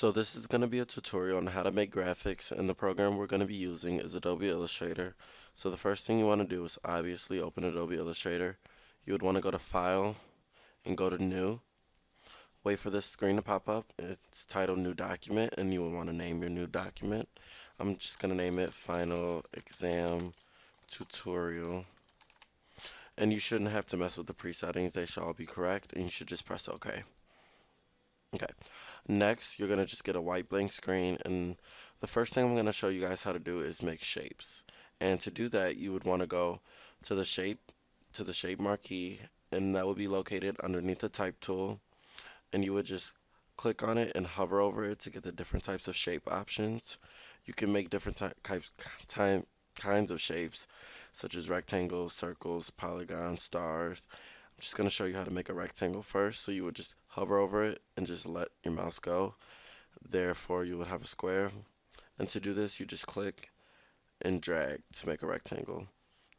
So this is going to be a tutorial on how to make graphics, and the program we're going to be using is Adobe Illustrator. So the first thing you want to do is obviously open Adobe Illustrator. You would want to go to File and go to New. Wait for this screen to pop up. It's titled New Document, and you would want to name your new document. I'm just going to name it Final Exam Tutorial. And you shouldn't have to mess with the presettings. They should all be correct, and you should just press OK. Okay. Next, you're going to just get a white blank screen, and the first thing I'm going to show you guys how to do is make shapes. And to do that, you would want to go to the shape marquee, and that will be located underneath the type tool, and you would just click on it and hover over it to get the different types of shape options. You can make different kinds of shapes, such as rectangles, circles, polygons, stars. I'm just going to show you how to make a rectangle first. So you would just hover over it and just let your mouse go. Therefore, you would have a square. And to do this, you just click and drag to make a rectangle.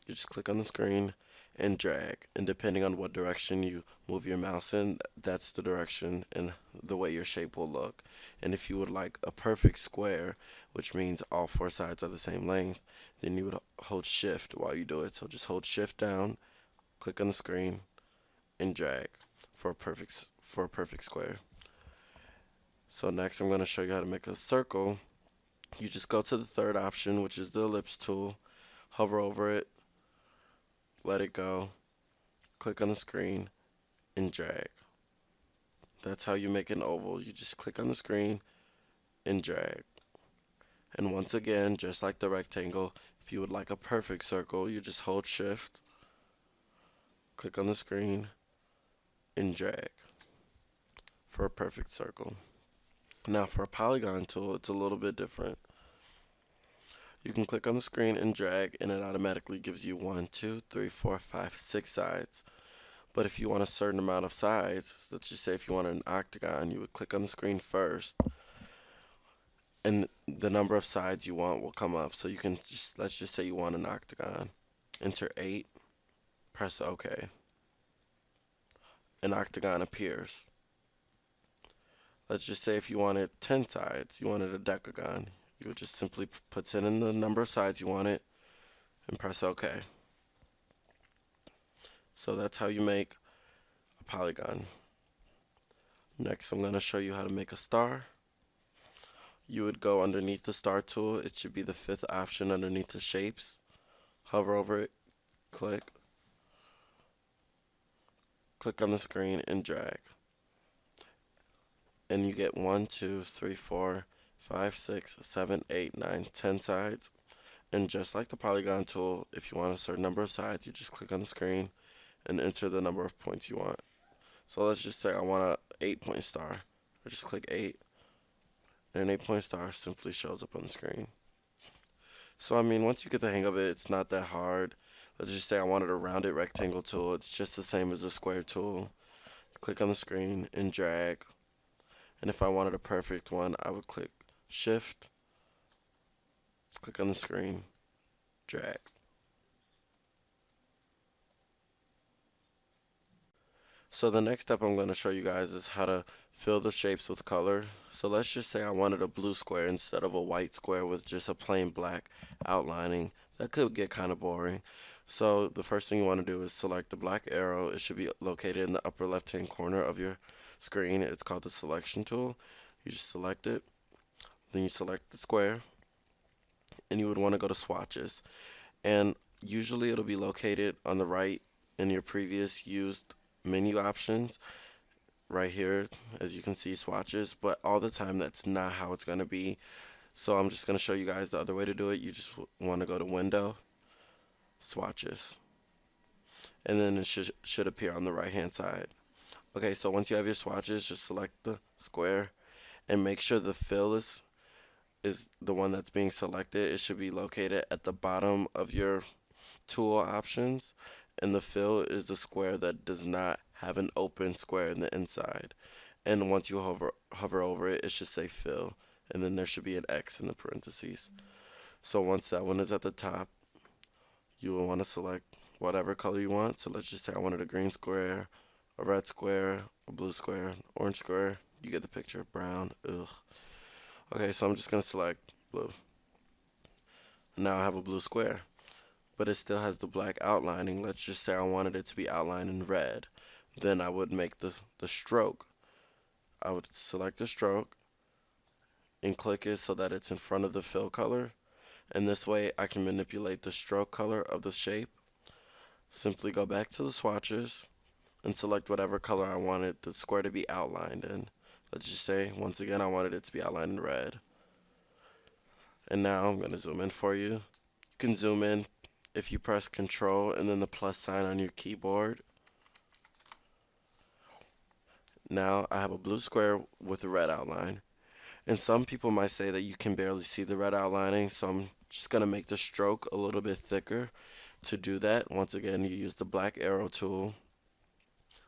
You just click on the screen and drag. And depending on what direction you move your mouse in, that's the direction and the way your shape will look. And if you would like a perfect square, which means all four sides are the same length, then you would hold shift while you do it. So just hold shift down, click on the screen, and drag for a perfect square. So next I'm going to show you how to make a circle. You just go to the third option, which is the ellipse tool, hover over it, let it go, click on the screen, and drag. That's how you make an oval. You just click on the screen and drag. And once again, just like the rectangle, if you would like a perfect circle, you just hold shift, click on the screen, and drag for a perfect circle. Now for a polygon tool, it's a little bit different. You can click on the screen and drag, and it automatically gives you 1, 2, 3, 4, 5, 6 sides. But if you want a certain amount of sides, let's just say if you want an octagon, you would click on the screen first, and the number of sides you want will come up. So you can just, let's just say you want an octagon. Enter 8, press OK. An octagon appears. Let's just say if you wanted 10 sides, you wanted a decagon. You would just simply put in the number of sides you want it and press OK. So that's how you make a polygon. Next, I'm going to show you how to make a star. You would go underneath the star tool. It should be the fifth option underneath the shapes. Hover over it, click on the screen and drag. And you get 1, 2, 3, 4, 5, 6, 7, 8, 9, 10 sides. And just like the polygon tool, if you want a certain number of sides, you just click on the screen and enter the number of points you want. So let's just say I want a 8-point star. I just click 8, and an 8-point star simply shows up on the screen. So I mean, once you get the hang of it, it's not that hard. Let's just say I wanted a rounded rectangle tool. It's just the same as the square tool. Click on the screen and drag. And if I wanted a perfect one, I would click Shift, click on the screen, drag. So the next step I'm going to show you guys is how to fill the shapes with color. So let's just say I wanted a blue square instead of a white square with just a plain black outlining. That could get kind of boring. So the first thing you want to do is select the black arrow. It should be located in the upper left hand corner of your screen. It's called the selection tool. You just select it. Then you select the square. And you would want to go to swatches. And usually it'll be located on the right in your previous used menu options right here, as you can see, swatches, but all the time that's not how it's going to be. So I'm just going to show you guys the other way to do it. You just want to go to Window, Swatches, and then it should appear on the right hand side. Okay, so once you have your swatches, just select the square and make sure the fill is the one that's being selected. It should be located at the bottom of your tool options, and the fill is the square that does not have an open square in the inside. And once you hover over it, it should say fill, and then there should be an X in the parentheses. So once that one is at the top, you will want to select whatever color you want. So let's just say I wanted a green square, a red square, a blue square, orange square. You get the picture. Brown. Ugh. Okay, so I'm just gonna select blue. Now I have a blue square, but it still has the black outlining. Let's just say I wanted it to be outlined in red. Then I would make the stroke. I would select the stroke and click it so that it's in front of the fill color. And this way I can manipulate the stroke color of the shape. Simply go back to the swatches and select whatever color I wanted the square to be outlined in. Let's just say, once again, I wanted it to be outlined in red. And now I'm going to zoom in for you. You can zoom in if you press Control and then the plus sign on your keyboard. Now I have a blue square with a red outline. And some people might say that you can barely see the red outlining, so I'm just going to make the stroke a little bit thicker. To do that, once again, you use the black arrow tool,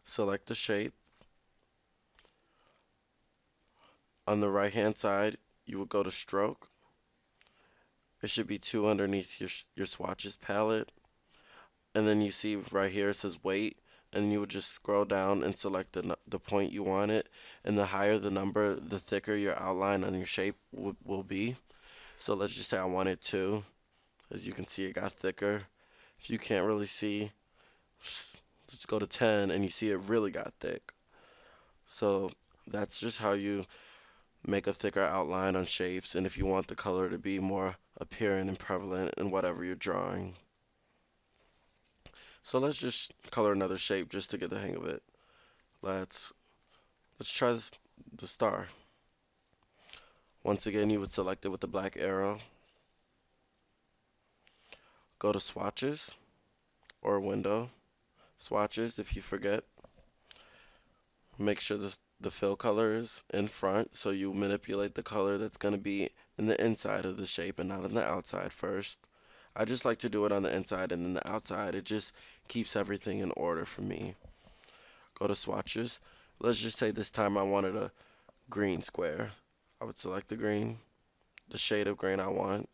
select the shape. On the right hand side, you will go to stroke. It should be two underneath your swatches palette. And then you see right here it says weight, and you would just scroll down and select the point you want it. And the higher the number, the thicker your outline on your shape will be. So let's just say I wanted 2. As you can see, it got thicker. If you can't really see, let's go to 10, and you see it really got thick. So that's just how you make a thicker outline on shapes, and if you want the color to be more apparent and prevalent in whatever you're drawing. So let's just color another shape just to get the hang of it. Let's try the star. Once again, you would select it with the black arrow. Go to swatches or window. Swatches if you forget. Make sure the fill color is in front, so you manipulate the color that's going to be in the inside of the shape and not on the outside first. I just like to do it on the inside and then the outside. It just keeps everything in order for me. Go to swatches. Let's just say this time I wanted a green square. I would select the green, the shade of green I want.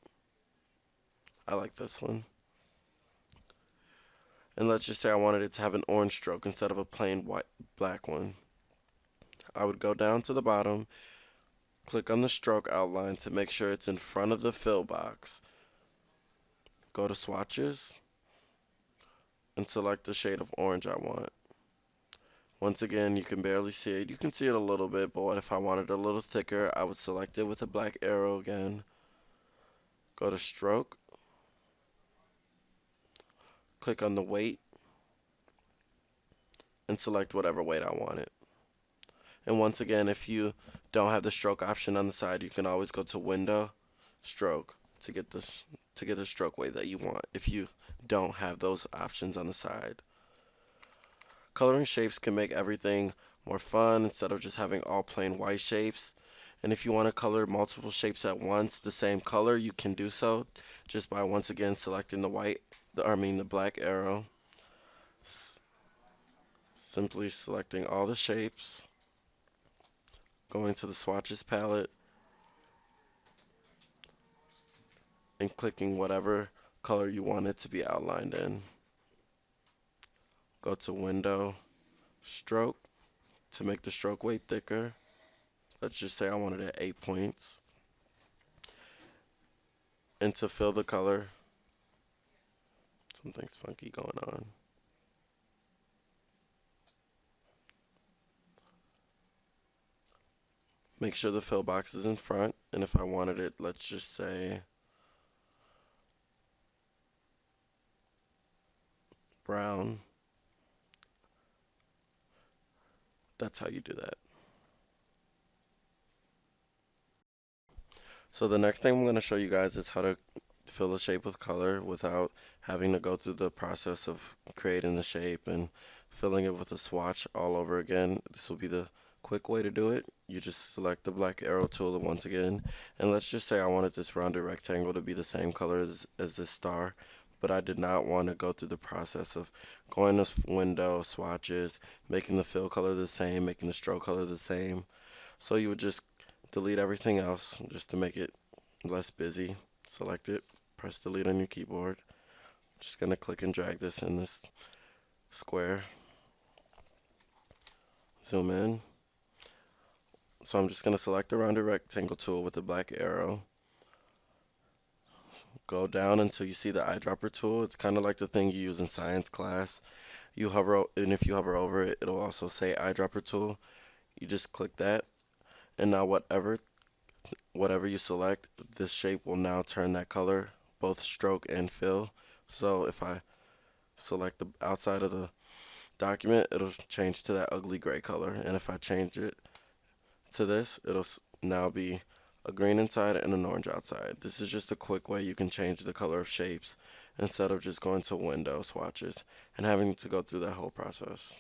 I like this one. And let's just say I wanted it to have an orange stroke instead of a plain white black one. I would go down to the bottom, click on the stroke outline to make sure it's in front of the fill box. Go to swatches and select the shade of orange I want. Once again, you can barely see it. You can see it a little bit, but what if I wanted it a little thicker? I would select it with a black arrow again. Go to stroke. Click on the weight and select whatever weight I want it. And once again, if you don't have the stroke option on the side, you can always go to window, stroke to get the stroke weight that you want if you don't have those options on the side. Coloring shapes can make everything more fun instead of just having all plain white shapes. And if you want to color multiple shapes at once, the same color, you can do so just by once again selecting the black arrow. Simply selecting all the shapes, going to the swatches palette, and clicking whatever color you want it to be outlined in. Go to window, stroke, to make the stroke weight thicker. Let's just say I wanted it at 8 points. And to fill the color, something's funky going on. Make sure the fill box is in front, and if I wanted it, let's just say brown. That's how you do that. So the next thing I'm going to show you guys is how to fill the shape with color without having to go through the process of creating the shape and filling it with a swatch all over again. This will be the quick way to do it. You just select the black arrow tool once again, and let's just say I wanted this rounded rectangle to be the same color as this star, but I did not want to go through the process of going to window, swatches, making the fill color the same, making the stroke color the same. So you would just delete everything else just to make it less busy. Select it, press delete on your keyboard. Just gonna click and drag this in this square. Zoom in. So I'm just going to select the rounded rectangle tool with the black arrow. Go down until you see the eyedropper tool. It's kind of like the thing you use in science class. You hover, and if you hover over it, it'll also say eyedropper tool. You just click that, and now whatever you select, this shape will now turn that color, both stroke and fill. So if I select the outside of the document, it'll change to that ugly gray color. And if I change it to this, it'll now be a green inside and an orange outside. This is just a quick way you can change the color of shapes instead of just going to Window Swatches and having to go through that whole process.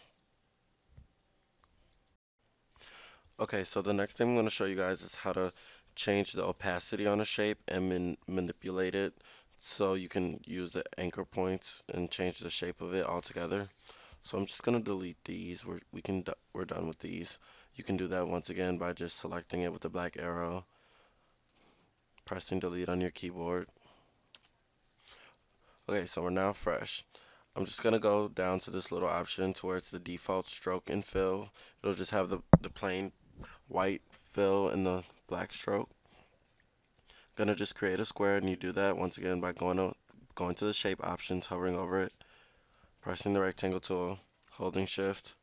Okay, so the next thing I'm going to show you guys is how to change the opacity on a shape and manipulate it so you can use the anchor points and change the shape of it altogether. So I'm just going to delete these. We're done with these. You can do that once again by just selecting it with the black arrow, pressing delete on your keyboard. Okay, so we're now fresh. I'm just going to go down to this little option to where it's the default stroke and fill. It'll just have the plain white fill and the black stroke. Gonna just create a square, and you do that once again by going to the shape options, hovering over it, pressing the rectangle tool, holding shift,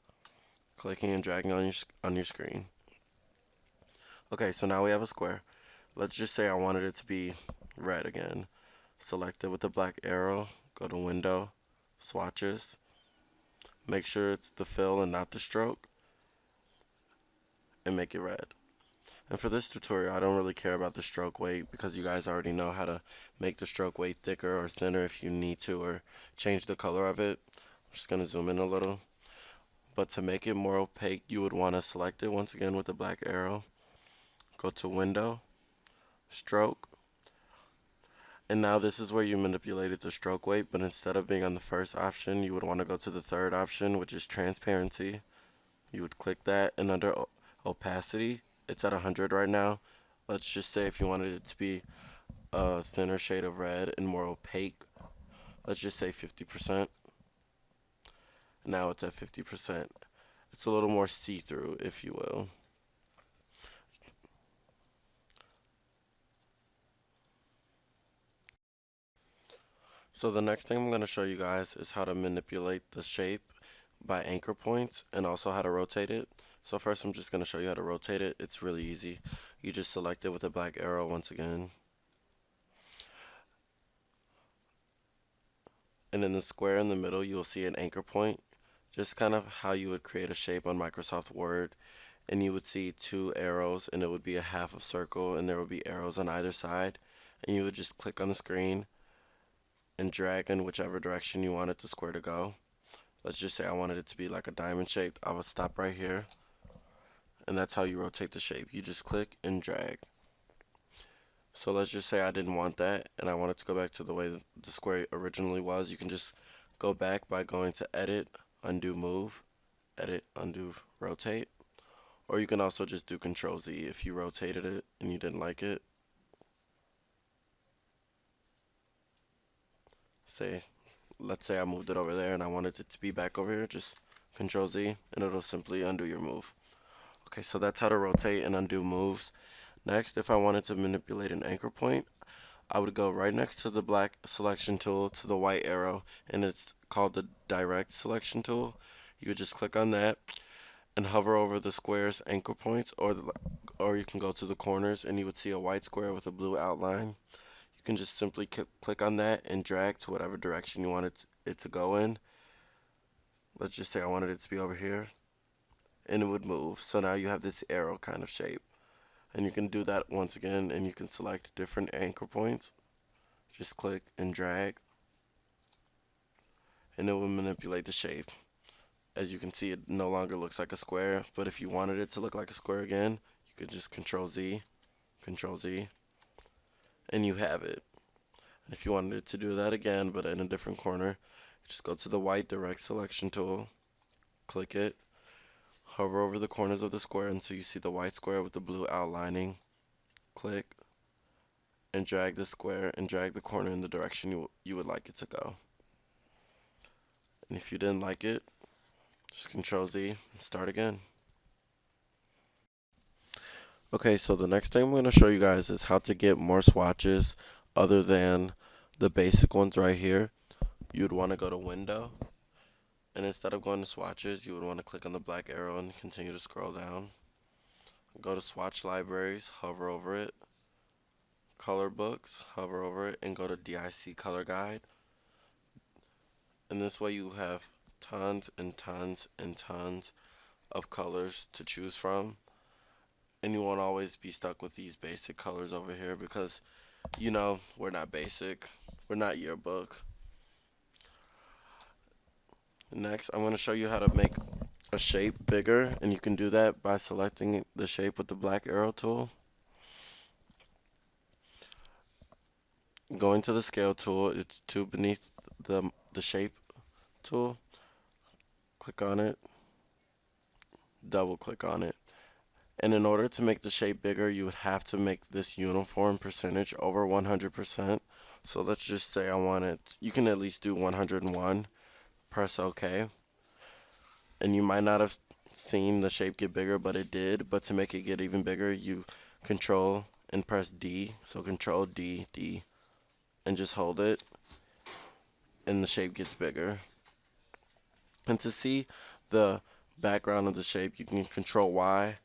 clicking and dragging on your screen. Okay, so now we have a square. Let's just say I wanted it to be red again. Select it with the black arrow, go to Window, Swatches, make sure it's the fill and not the stroke, and make it red. And for this tutorial, I don't really care about the stroke weight because you guys already know how to make the stroke weight thicker or thinner if you need to, or change the color of it. I'm just going to zoom in a little. But to make it more opaque, you would want to select it once again with the black arrow. Go to Window, Stroke. And now this is where you manipulated the stroke weight, but instead of being on the first option, you would want to go to the third option, which is Transparency. You would click that, and under Opacity, it's at 100 right now. Let's just say if you wanted it to be a thinner shade of red and more opaque, let's just say 50%. Now it's at 50%. It's a little more see-through, if you will. So the next thing I'm going to show you guys is how to manipulate the shape by anchor points and also how to rotate it. So first I'm just going to show you how to rotate it. It's really easy. You just select it with a black arrow once again. And in the square in the middle, you'll see an anchor point. Just kind of how you would create a shape on Microsoft Word. And you would see two arrows, and it would be a half of circle, and there would be arrows on either side. And you would just click on the screen and drag in whichever direction you wanted the square to go. Let's just say I wanted it to be like a diamond shape. I would stop right here. And that's how you rotate the shape. You just click and drag. So let's just say I didn't want that and I wanted to go back to the way the square originally was. You can just go back by going to Edit, Undo Move, Edit, Undo, Rotate. Or you can also just do Control Z if you rotated it and you didn't like it. Let's say I moved it over there and I wanted it to be back over here. Just Control Z and it'll simply undo your move. Okay, so that's how to rotate and undo moves. Next, if I wanted to manipulate an anchor point, I would go right next to the black selection tool to the white arrow, and it's called the direct selection tool. You would just click on that and hover over the square's anchor points, or you can go to the corners and you would see a white square with a blue outline. You can just simply click on that and drag to whatever direction you want it to go in. Let's just say I wanted it to be over here, and it would move. So now you have this arrow kind of shape. And you can do that once again, and you can select different anchor points. Just click and drag, and it will manipulate the shape. As you can see, it no longer looks like a square, but if you wanted it to look like a square again, you could just Control Z, and you have it. And if you wanted it to do that again, but in a different corner, just go to the white direct selection tool, click it, hover over the corners of the square until you see the white square with the blue outlining, click, and drag the square and drag the corner in the direction you would like it to go. And if you didn't like it, just Control Z and start again. Okay, so the next thing I'm going to show you guys is how to get more swatches other than the basic ones right here. You'd want to go to Window, and instead of going to Swatches, you would want to click on the black arrow and continue to scroll down. Go to Swatch Libraries, hover over it, Color Books, hover over it, and go to DIC Color Guide. And this way you have tons and tons and tons of colors to choose from. And you won't always be stuck with these basic colors over here because, you know, we're not basic. We're not yearbook. Next, I'm going to show you how to make a shape bigger, and you can do that by selecting the shape with the black arrow tool. Going to the scale tool, it's two beneath the shape tool. Click on it, double click on it. And in order to make the shape bigger, you would have to make this uniform percentage over 100%. So let's just say I want it, you can at least do 101. Press OK. And you might not have seen the shape get bigger, but it did. But to make it get even bigger, you control and press D. So control D, D, and just hold it, and the shape gets bigger. And to see the background of the shape, you can control Y,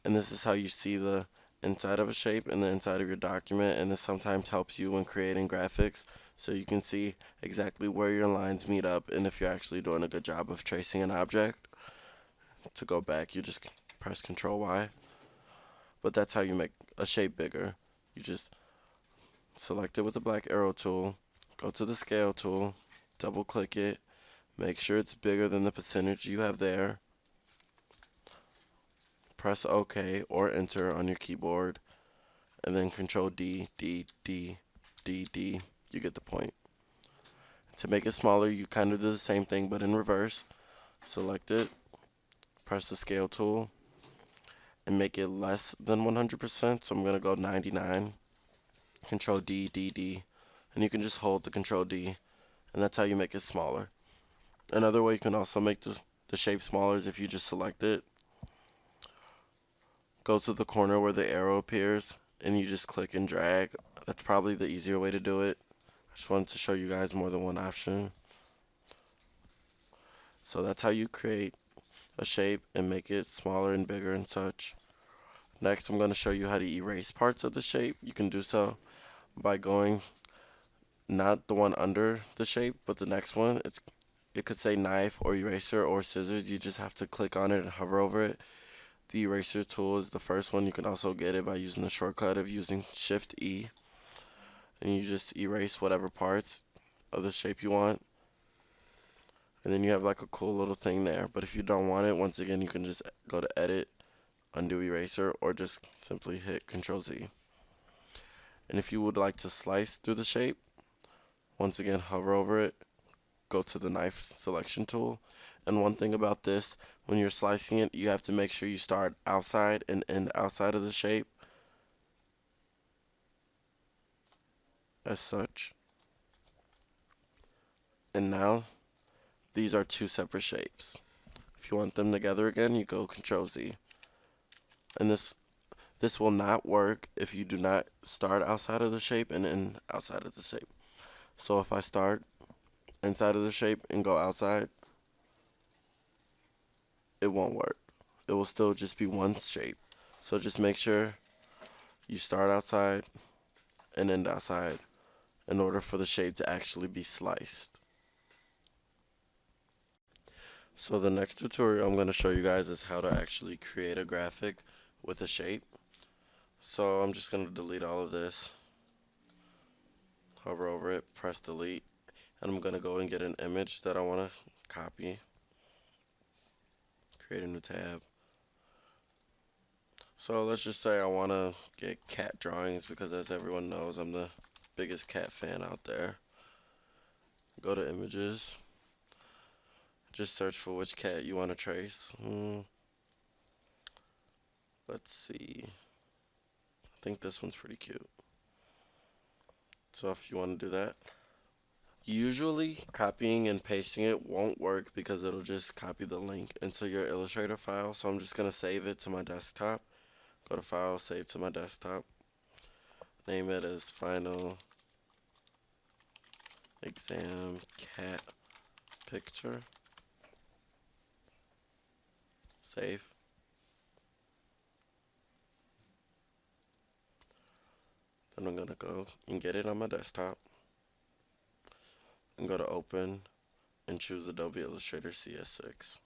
and this is how you see the inside of a shape and the inside of your document, and this sometimes helps you when creating graphics, so you can see exactly where your lines meet up and if you're actually doing a good job of tracing an object. To go back, you just press Control Y, but that's how you make a shape bigger. You just select it with the black arrow tool, go to the scale tool, double click it, make sure it's bigger than the percentage you have there, press OK or enter on your keyboard, and then Control D, D, D, D, D. You get the point. To make it smaller, you kind of do the same thing but in reverse. Select it, press the scale tool, and make it less than 100%. So I'm going to go 99. Control D, D, D. And you can just hold the Control D, and that's how you make it smaller. Another way you can also make the shape smaller is if you just select it, go to the corner where the arrow appears, and you just click and drag. That's probably the easier way to do it. I just wanted to show you guys more than one option. So that's how you create a shape and make it smaller and bigger and such. Next, I'm going to show you how to erase parts of the shape. You can do so by going not the one under the shape, but the next one. It could say knife or eraser or scissors. You just have to click on it and hover over it. The eraser tool is the first one. You can also get it by using the shortcut of using Shift E, and you just erase whatever parts of the shape you want. And then you have like a cool little thing there. But if you don't want it, once again, you can just go to Edit, Undo Eraser, or just simply hit Control Z. And if you would like to slice through the shape, once again, hover over it, go to the knife selection tool. And one thing about this, when you're slicing it, you have to make sure you start outside and end outside of the shape, as such. And now, these are two separate shapes. If you want them together again, you go Control Z. And this will not work if you do not start outside of the shape and end outside of the shape. So if I start inside of the shape and go outside, it won't work. It will still just be one shape. So just make sure you start outside and end outside in order for the shape to actually be sliced. So the next tutorial I'm going to show you guys is how to actually create a graphic with a shape. So I'm just going to delete all of this, hover over it, press delete, and I'm going to go and get an image that I want to copy, create a new tab. So let's just say I want to get cat drawings because as everyone knows, I'm the biggest cat fan out there. Go to images, just search for which cat you want to trace. Let's see, I think this one's pretty cute. So if you want to do that, usually copying and pasting it won't work because it'll just copy the link into your Illustrator file. So I'm just going to save it to my desktop. Go to File, Save to my desktop. Name it as Final Exam Cat Picture. Save. Then I'm gonna go and get it on my desktop and go to Open and choose Adobe Illustrator CS6.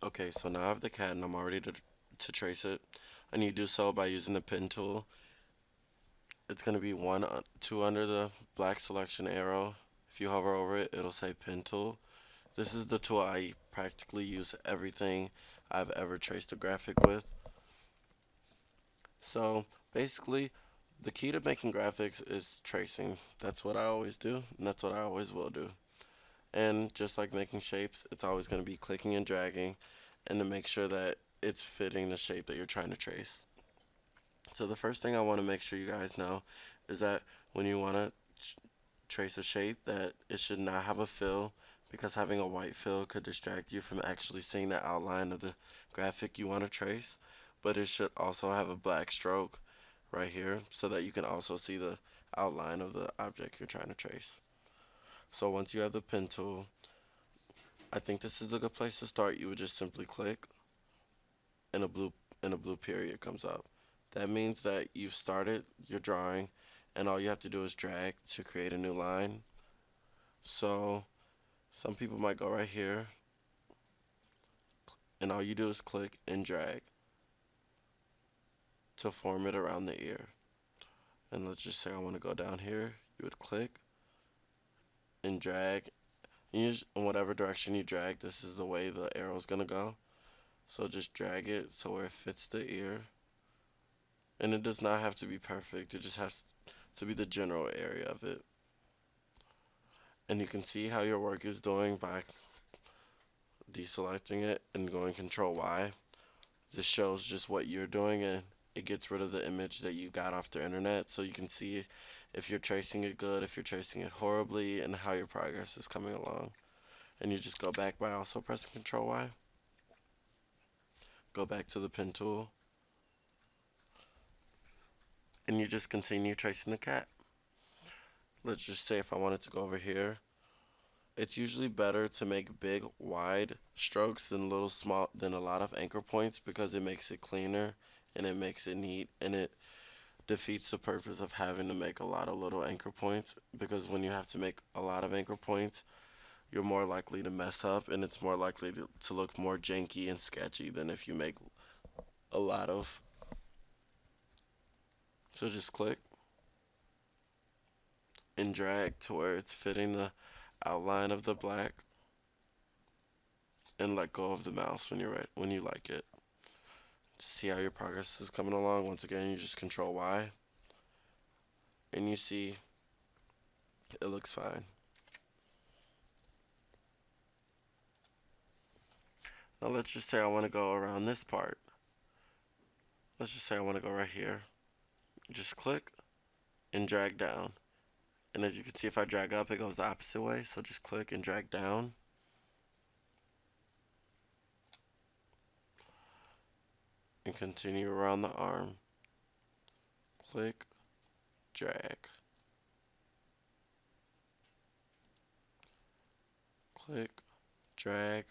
Okay, so now I have the cat and I'm all ready to trace it. And you do so by using the pen tool. It's going to be two under the black selection arrow. If you hover over it, it'll say pen tool. This is the tool I practically use everything I've ever traced a graphic with. So basically, the key to making graphics is tracing. That's what I always do, and that's what I always will do. And just like making shapes, it's always going to be clicking and dragging, and to make sure that it's fitting the shape that you're trying to trace. So the first thing I want to make sure you guys know is that when you want to trace a shape, that it should not have a fill, because having a white fill could distract you from actually seeing the outline of the graphic you want to trace. But it should also have a black stroke right here so that you can also see the outline of the object you're trying to trace. So once you have the pen tool, I think this is a good place to start. You would just simply click and a blue period comes up. That means that you've started your drawing and all you have to do is drag to create a new line. So some people might go right here and all you do is click and drag to form it around the ear. And let's just say I want to go down here. You would click and drag. And in whatever direction you drag, this is the way the arrow is going to go. So just drag it so where it fits the ear. And it does not have to be perfect. It just has to be the general area of it. And you can see how your work is doing by deselecting it and going Control Y. This shows just what you're doing and it gets rid of the image that you got off the internet, so you can see if you're tracing it good, if you're tracing it horribly, and how your progress is coming along. And you just go back by also pressing Control Y. Go back to the pen tool. And you just continue tracing the cat. Let's just say if I wanted to go over here, it's usually better to make big, wide strokes than a lot of anchor points, because it makes it cleaner and it makes it neat, and it defeats the purpose of having to make a lot of little anchor points, because when you have to make a lot of anchor points, you're more likely to mess up and it's more likely to look more janky and sketchy than if you make a lot of. So just click and drag to where it's fitting the outline of the black, and let go of the mouse when you're ready, when you like it. To see how your progress is coming along, once again you just Control Y and you see it looks fine. Now let's just say I want to go around this part. Let's just say I want to go right here. Just click and drag down. And as you can see, if I drag up, it goes the opposite way. So just click and drag down. And continue around the arm. Click, drag. Click, drag.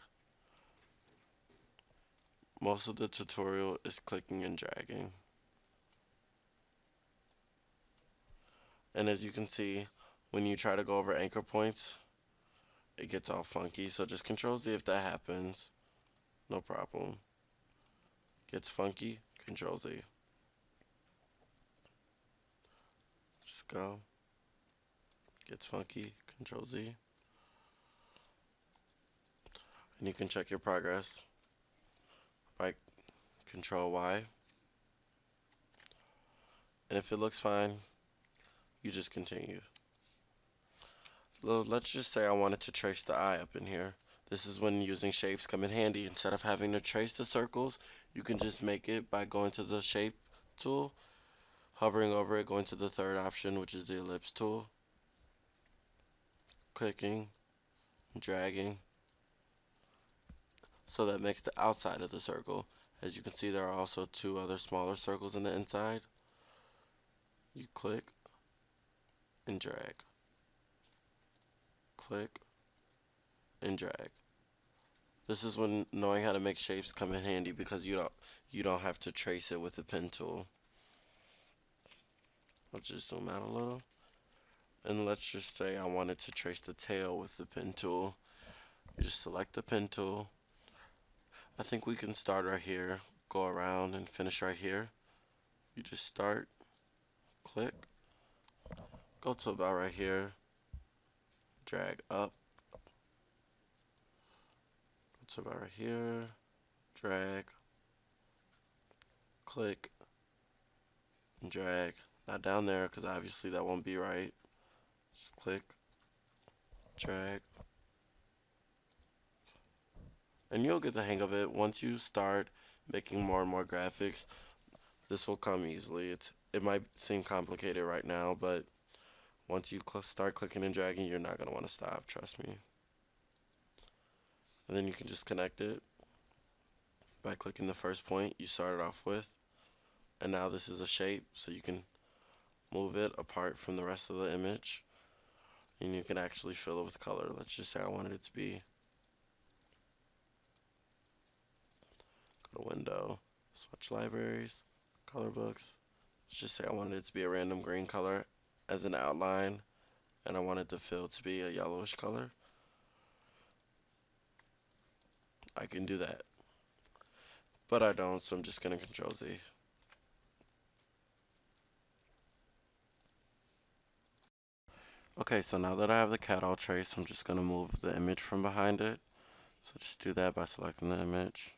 Most of the tutorial is clicking and dragging. And as you can see, when you try to go over anchor points, it gets all funky. So just Control Z if that happens. No problem. Gets funky, Control Z. Just go. Gets funky, Control Z. And you can check your progress by Control Y. And if it looks fine, you just continue. So let's just say I wanted to trace the eye up in here. This is when using shapes come in handy. Instead of having to trace the circles, you can just make it by going to the shape tool, hovering over it, going to the third option, which is the ellipse tool, clicking, dragging, so that makes the outside of the circle. As you can see, there are also two other smaller circles in the inside. You click and drag, click and drag. This is when knowing how to make shapes come in handy because you don't have to trace it with a pen tool. Let's just zoom out a little. And let's just say I wanted to trace the tail with the pen tool. You just select the pen tool. I think we can start right here, go around and finish right here. You just start, click, go to about right here, drag up, go to about right here, drag, click, and drag. Not down there because obviously that won't be right. Just click, drag, and you'll get the hang of it. Once you start making more and more graphics, this will come easily. It might seem complicated right now, but once you start clicking and dragging, you're not going to want to stop, trust me. And then you can just connect it by clicking the first point you started off with. And now this is a shape, so you can move it apart from the rest of the image. And you can actually fill it with color. Let's just say I wanted it to be, go to Window, Swatch Libraries, Color Books. Let's just say I wanted it to be a random green color as an outline, and I wanted the fill to be a yellowish color. I can do that. But I don't, so I'm just going to Control Z. Okay, so now that I have the cat all traced, I'm just going to move the image from behind it. So just do that by selecting the image,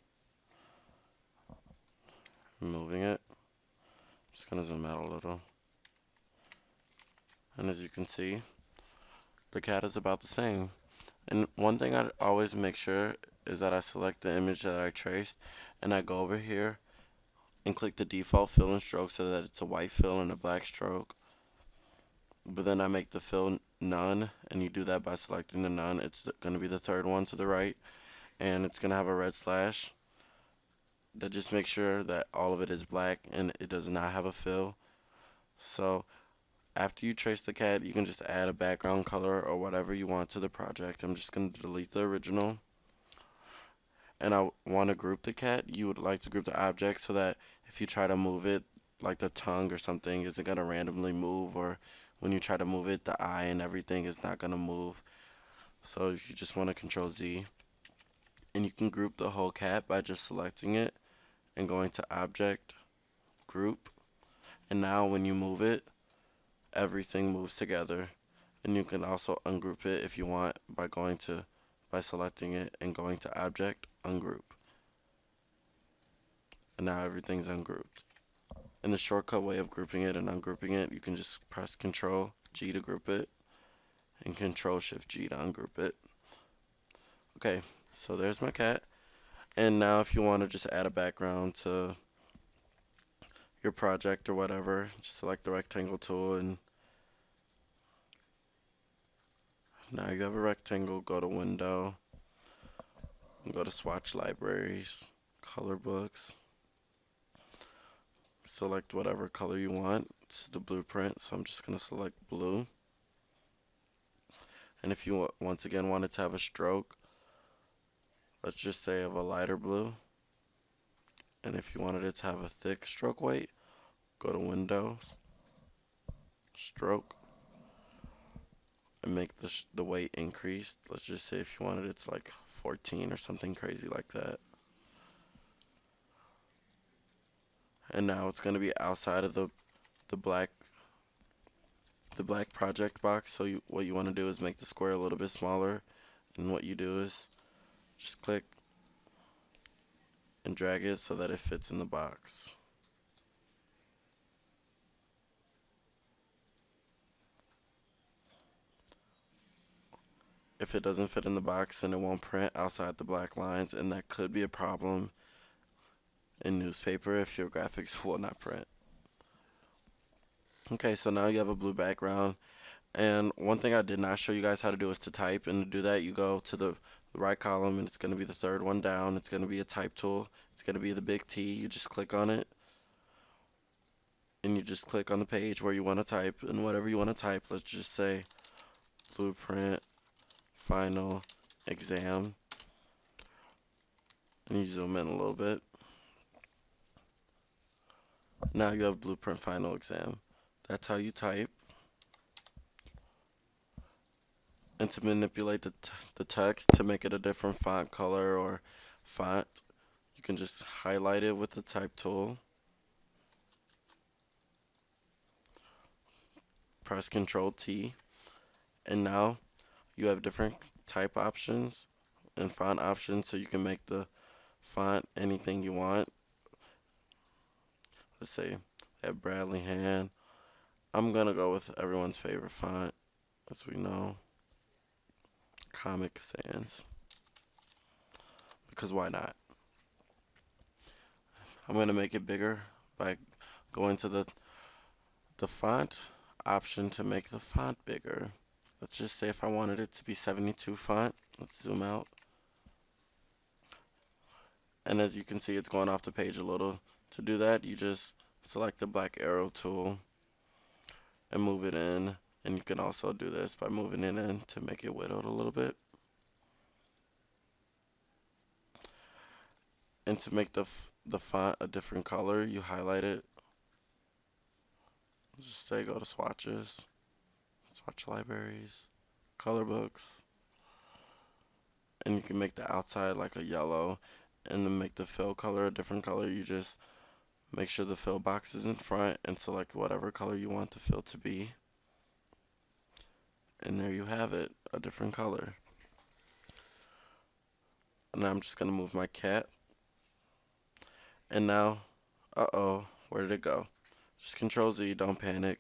moving it. I'm just going to zoom out a little. And as you can see, the cat is about the same. And one thing I always make sure is that I select the image that I traced, and I go over here and click the default fill and stroke so that it's a white fill and a black stroke. But then I make the fill none, and you do that by selecting the none. It's going to be the third one to the right, and it's going to have a red slash. That just makes sure that all of it is black and it does not have a fill. So after you trace the cat, you can just add a background color or whatever you want to the project. I'm just going to delete the original. And I want to group the cat. You would like to group the object so that if you try to move it, like the tongue or something, isn't going to randomly move, or when you try to move it, the eye and everything is not going to move. So if you just want to Control Z, and you can group the whole cat by just selecting it and going to Object, Group, and now when you move it, everything moves together. And you can also ungroup it if you want by selecting it and going to Object, Ungroup. And now everything's ungrouped. In the shortcut way of grouping it and ungrouping it, you can just press Control G to group it and Control Shift G to ungroup it. Okay, so there's my cat. And now if you want to just add a background to your project or whatever, just select the rectangle tool, and now you have a rectangle. Go to Window, and go to Swatch Libraries, Color Books. Select whatever color you want. It's the blueprint, so I'm just going to select blue. And if you once again wanted to have a stroke, let's just say of a lighter blue. And if you wanted it to have a thick stroke weight, go to Windows, Stroke, and make the weight increased. Let's just say if you wanted it to like 14 or something crazy like that. And now it's going to be outside of the black project box. So what you want to do is make the square a little bit smaller. And what you do is just click and drag it so that it fits in the box. If it doesn't fit in the box, then it won't print outside the black lines, and that could be a problem in newspaper if your graphics will not print. Okay, so now you have a blue background, And one thing I did not show you guys how to do is to type. And to do that, you go to the right column, and it's going to be the third one down. It's going to be a type tool. It's going to be the big T. You just click on it, and you just click on the page where you want to type. And whatever you want to type, let's just say blueprint final exam. And you zoom in a little bit. Now you have blueprint final exam. That's how you type. And to manipulate the text to make it a different font color or font, you can just highlight it with the type tool. Press Control T. And now you have different type options and font options, so you can make the font anything you want. Let's say I have Bradley Hand. I'm gonna go with everyone's favorite font, as we know, Comic Sans, because why not? I'm gonna make it bigger by going to the font option to make the font bigger. Let's just say if I wanted it to be 72 font, let's zoom out. And as you can see, it's going off the page a little. To do that, you just select the black arrow tool and move it in. And you can also do this by moving it in to make it widowed a little bit. And to make the font a different color, you highlight it. Just say go to Swatches, Swatch Libraries, Color Books. And you can make the outside like a yellow. And to make the fill color a different color, you just make sure the fill box is in front and select whatever color you want the fill to be. And there you have it, a different color. And now I'm just going to move my cat. And now, uh-oh, where did it go? Just Control Z, don't panic.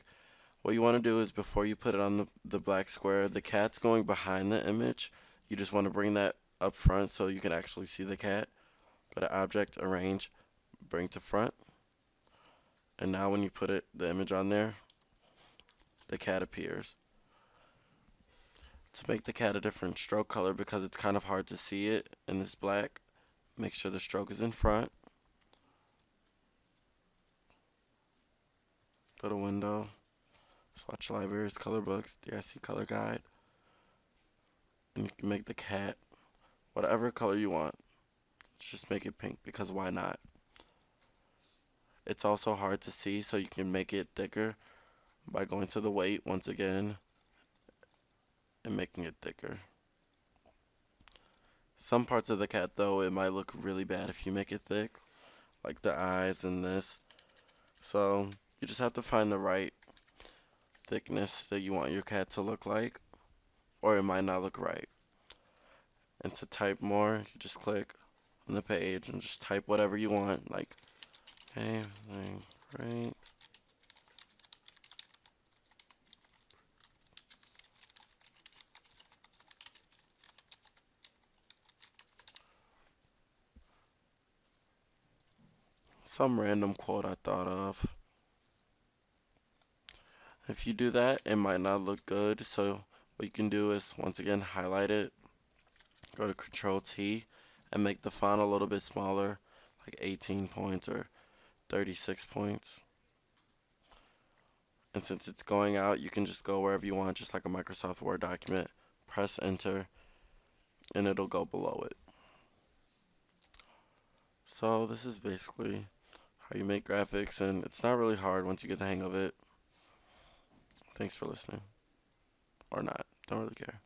What you want to do is before you put it on the black square, the cat's going behind the image. You just want to bring that up front so you can actually see the cat. Go to Object, Arrange, Bring to Front. And now when you put the image on there, the cat appears. To make the cat a different stroke color, because it's kind of hard to see it in this black, make sure the stroke is in front. Go to Window, Swatch Libraries, Color Books, DIC Color Guide. And you can make the cat whatever color you want. Just make it pink, because why not? It's also hard to see, so you can make it thicker by going to the weight once again and making it thicker. Some parts of the cat, though, it might look really bad if you make it thick, like the eyes and this. So you just have to find the right thickness that you want your cat to look like, or it might not look right. And to type more, you just click on the page and just type whatever you want, like, okay, great. Some random quote I thought of. If you do that, it might not look good, so what you can do is, once again, highlight it, go to Control T, and make the font a little bit smaller, like 18 points or 36 points. And since it's going out, you can just go wherever you want, just like a Microsoft Word document, press Enter, and it'll go below it. So this is basically how you make graphics, and it's not really hard once you get the hang of it. Thanks for listening. Or not. Don't really care.